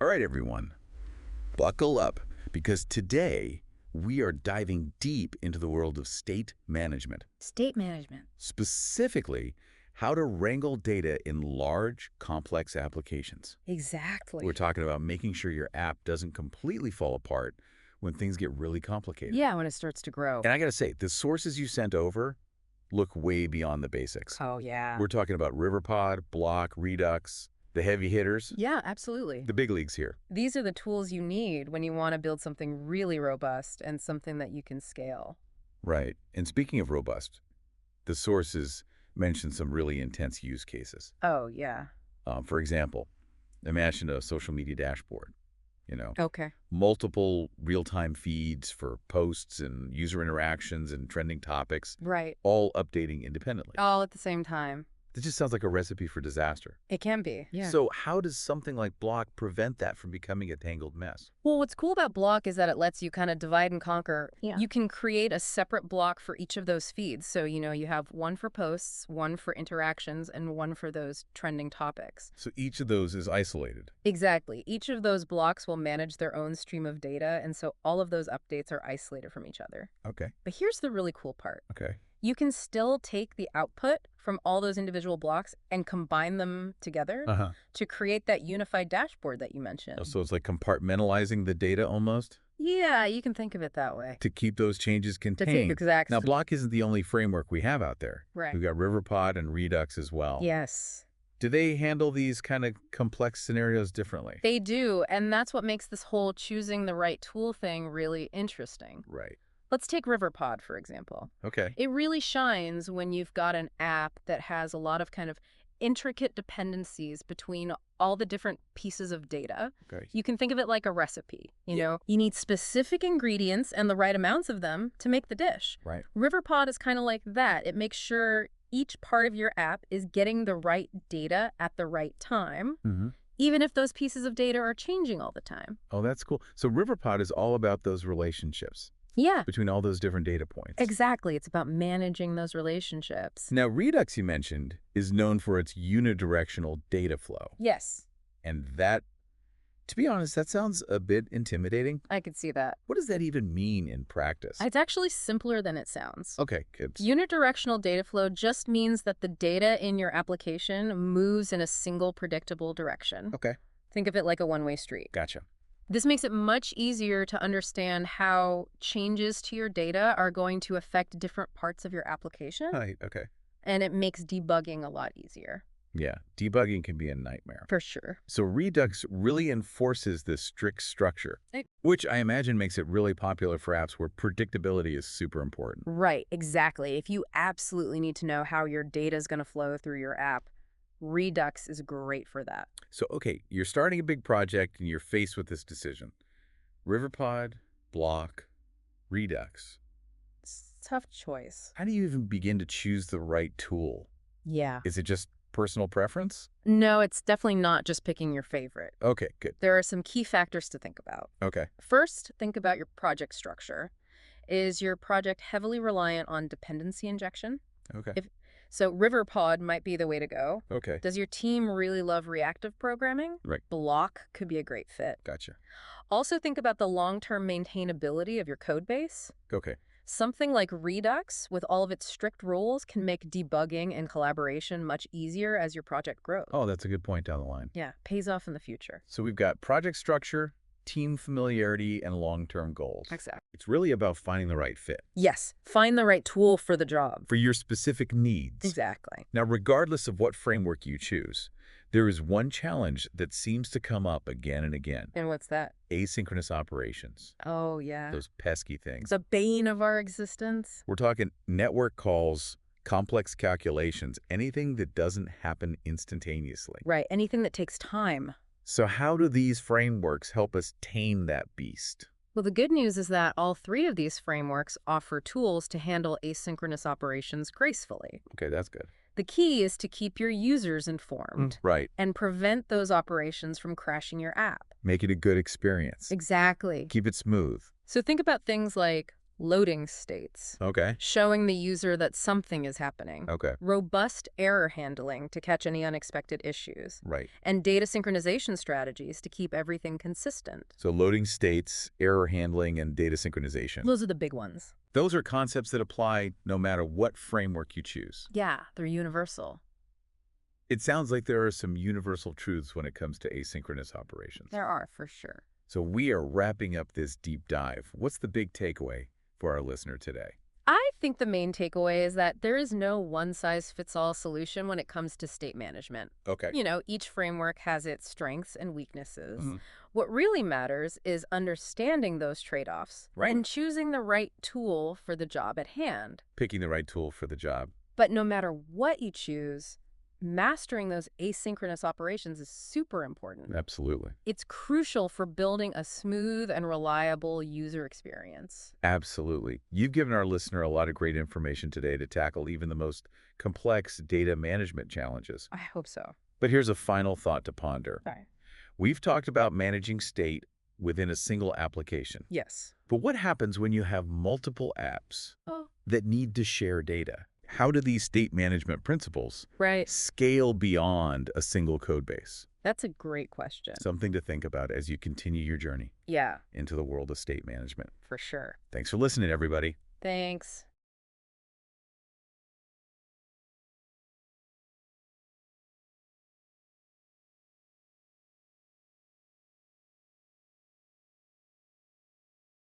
All right, everyone, buckle up because today we are diving deep into the world of state management. State management. Specifically, how to wrangle data in large, complex applications. Exactly. We're talking about making sure your app doesn't completely fall apart when things get really complicated. Yeah, when it starts to grow. And I got to say, the sources you sent over look way beyond the basics. Oh, yeah. We're talking about Riverpod, Block, Redux, the heavy hitters, Yeah, absolutely. the big leagues here. These are the tools you need when you want to build something really robust and something that you can scale. Right. And speaking of robust, the sources mention some really intense use cases. Oh, yeah. For example, imagine a social media dashboard, Okay. multiple real-time feeds for posts and user interactions and trending topics, Right. all updating independently. All at the same time. This just sounds like a recipe for disaster. It can be. Yeah. So how does something like Block prevent that from becoming a tangled mess? Well, what's cool about Block is that it lets you kind of divide and conquer. Yeah. You can create a separate block for each of those feeds. So, you have one for posts, one for interactions, and one for those trending topics. So each of those is isolated. Exactly. Each of those blocks will manage their own stream of data, and so all of those updates are isolated from each other. Okay. But here's the really cool part. Okay. You can still take the output from all those individual blocks and combine them together to create that unified dashboard that you mentioned. Oh, so it's like compartmentalizing the data almost? Yeah, you can think of it that way. To keep those changes contained. Exactly. Now, Block isn't the only framework we have out there. Right. We've got Riverpod and Redux as well. Yes. Do they handle these kind of complex scenarios differently? They do, and that's what makes this whole choosing the right tool thing really interesting. Right. Let's take Riverpod, for example. Okay. It really shines when you've got an app that has a lot of kind of intricate dependencies between all the different pieces of data. Okay. You can think of it like a recipe. You need specific ingredients and the right amounts of them to make the dish. Right. Riverpod is kind of like that. It makes sure each part of your app is getting the right data at the right time, even if those pieces of data are changing all the time. Oh, that's cool. So Riverpod is all about those relationships. Yeah. Between all those different data points. Exactly. It's about managing those relationships. Now, Redux, you mentioned, is known for its unidirectional data flow. Yes. And that, to be honest, that sounds a bit intimidating. I could see that. What does that even mean in practice? It's actually simpler than it sounds. Okay, good. Unidirectional data flow just means that the data in your application moves in a single predictable direction. Okay. Think of it like a one-way street. Gotcha. This makes it much easier to understand how changes to your data are going to affect different parts of your application. Right, okay. And it makes debugging a lot easier. Yeah, debugging can be a nightmare. For sure. So Redux really enforces this strict structure, which I imagine makes it really popular for apps where predictability is super important. Right, exactly. If you absolutely need to know how your data is going to flow through your app, Redux is great for that. So, okay, you're starting a big project and you're faced with this decision. Riverpod, Block, Redux. It's a tough choice. How do you even begin to choose the right tool? Yeah. Is it just personal preference? No, it's definitely not just picking your favorite. Okay, good. There are some key factors to think about. Okay. First, think about your project structure. Is your project heavily reliant on dependency injection? Okay. So Riverpod might be the way to go. Okay. Does your team really love reactive programming? Right. Block could be a great fit. Gotcha. Also think about the long-term maintainability of your code base. Okay. Something like Redux, with all of its strict rules, can make debugging and collaboration much easier as your project grows. Oh, that's a good point down the line. Yeah, pays off in the future. So we've got project structure, team familiarity, and long-term goals. Exactly. It's really about finding the right fit. Yes, find the right tool for the job. For your specific needs. Exactly. Now, regardless of what framework you choose, there is one challenge that seems to come up again and again. And what's that? Asynchronous operations. Oh, yeah. Those pesky things. The bane of our existence. We're talking network calls, complex calculations, anything that doesn't happen instantaneously. Right, anything that takes time. So how do these frameworks help us tame that beast? Well, the good news is that all three of these frameworks offer tools to handle asynchronous operations gracefully. Okay, that's good. The key is to keep your users informed Right. and prevent those operations from crashing your app. Make it a good experience. Exactly. Keep it smooth. So think about things like Loading states. Okay. Showing the user that something is happening. Okay. Robust error handling to catch any unexpected issues. Right. And data synchronization strategies to keep everything consistent. So loading states, error handling, and data synchronization. Those are the big ones. Those are concepts that apply no matter what framework you choose. Yeah, they're universal. It sounds like there are some universal truths when it comes to asynchronous operations. There are, for sure. So we are wrapping up this deep dive. What's the big takeaway for our listener today? I think the main takeaway is that there is no one-size-fits-all solution when it comes to state management. Okay. Each framework has its strengths and weaknesses. Mhm. What really matters is understanding those trade-offs and choosing the right tool for the job at hand. Picking the right tool for the job. But no matter what you choose, mastering those asynchronous operations is super important. Absolutely. It's crucial for building a smooth and reliable user experience. Absolutely. You've given our listener a lot of great information today to tackle even the most complex data management challenges. I hope so. But here's a final thought to ponder. Sorry. We've talked about managing state within a single application. Yes. But what happens when you have multiple apps that need to share data? How do these state management principles scale beyond a single code base? That's a great question. Something to think about as you continue your journey Yeah, into the world of state management. for sure. Thanks for listening, everybody. Thanks.